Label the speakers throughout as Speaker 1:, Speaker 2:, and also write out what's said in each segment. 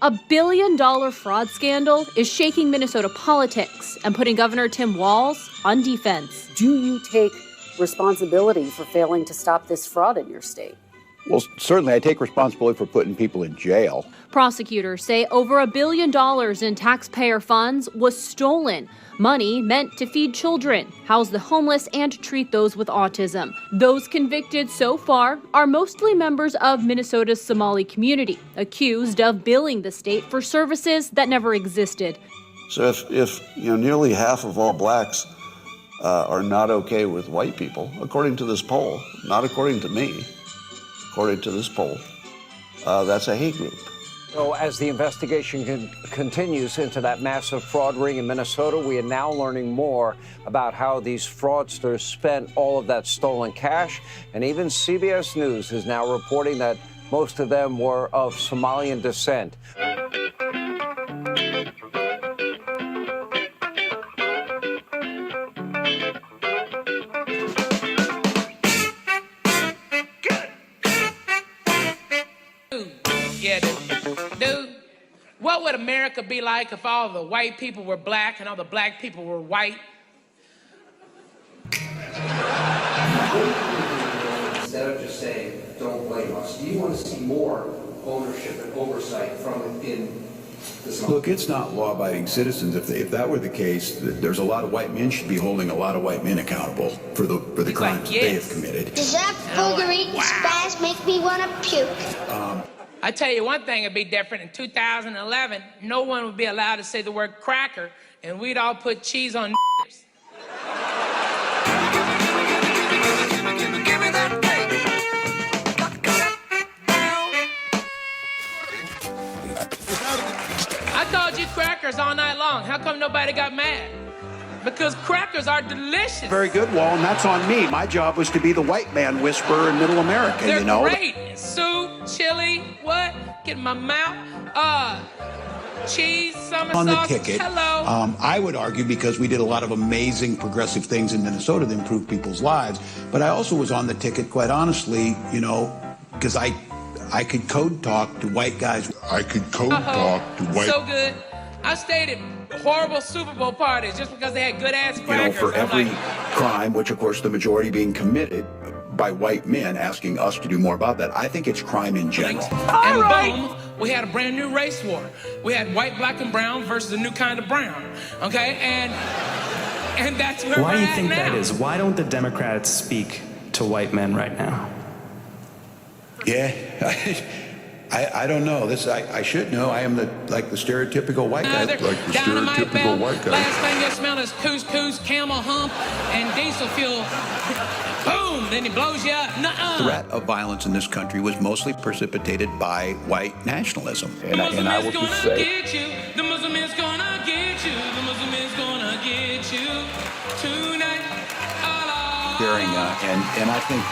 Speaker 1: $1 billion fraud scandal is shaking Minnesota politics and putting Governor Tim Walz on defense.
Speaker 2: Do you take responsibility for failing to stop this fraud in your state?
Speaker 3: Well, certainly I take responsibility for putting people in jail.
Speaker 1: Prosecutors say over $1 billion in taxpayer funds was stolen. Money meant to feed children, house the homeless, and treat those with autism. Those convicted so far are mostly members of Minnesota's Somali community, accused of billing the state for services that never existed.
Speaker 4: So if nearly half of all blacks are not okay with white people, according to this poll, not according to me, according to this poll, that's a hate group.
Speaker 5: So as the investigation continues into that massive fraud ring in Minnesota, we are now learning more about how these fraudsters spent all of that stolen cash. And even CBS News is now reporting that most of them were of Somalian descent.
Speaker 6: Dude, what would America be like if all the white people were black and all the black people were white?
Speaker 7: Instead of just saying, don't blame us, do you want to see more ownership and oversight from within the Somali?
Speaker 8: Look, it's not law-abiding citizens. If that were the case, there's a lot of white men should be holding a lot of white men accountable for the crimes they have committed.
Speaker 9: Does that booger-eating spaz make me want to puke?
Speaker 6: I tell you one thing would be different. In 2011, no one would be allowed to say the word cracker, and we'd all put cheese on niggers. I called you crackers all night long. How come nobody got mad? Because crackers are delicious.
Speaker 3: Very good, Wall, and that's on me. My job was to be the white man whisperer in Middle America,
Speaker 6: They're
Speaker 3: you know.
Speaker 6: Great. Soup, chili, what? Get in my mouth. Cheese, summer
Speaker 3: On the
Speaker 6: sauce.
Speaker 3: ticket,
Speaker 6: Hello.
Speaker 3: I would argue because we did a lot of amazing progressive things in Minnesota that improved people's lives. But I also was on the ticket, quite honestly, because I could code talk to white guys.
Speaker 6: So good. I stayed at horrible Super Bowl parties just because they had good-ass crackers.
Speaker 8: For every crime, which of course the majority being committed by white men, asking us to do more about that. I think it's crime in general.
Speaker 6: And boom, we had a brand new race war. We had white, black, and brown versus a new kind of brown. Okay, and that's where we're at now.
Speaker 10: Why do you think that is? Why don't the Democrats speak to white men right now?
Speaker 8: Yeah, I don't know. I should know. I am the stereotypical white guy.
Speaker 6: Last thing you smell is couscous, camel hump, and diesel fuel. Boom! Then he blows you up.
Speaker 8: The threat of violence in this country was mostly precipitated by white nationalism.
Speaker 6: And I will just say, the Muslim is gonna get you. The Muslim is gonna get you tonight.
Speaker 8: And I think,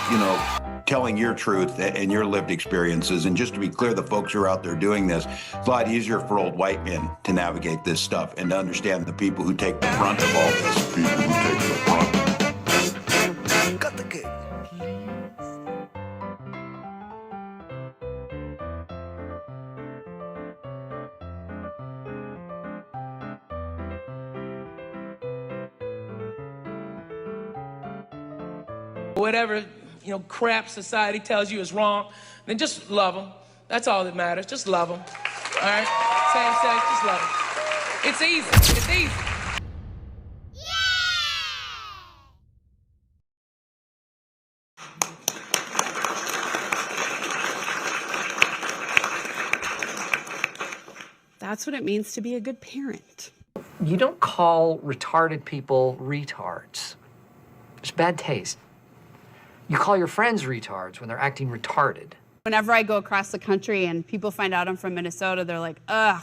Speaker 8: telling your truth and your lived experiences, and just to be clear, the folks who are out there doing this, it's a lot easier for old white men to navigate this stuff and to understand the people who take the brunt of all this.
Speaker 7: Cut the cake.
Speaker 6: Whatever, crap society tells you is wrong, then just love them. That's all that matters. Just love them. All right? Same sex, just love them. It's easy. It's easy.
Speaker 11: That's what it means to be a good parent.
Speaker 12: You don't call retarded people retards. It's bad taste. You call your friends retards when they're acting retarded.
Speaker 11: Whenever I go across the country and people find out I'm from Minnesota, they're like, ugh,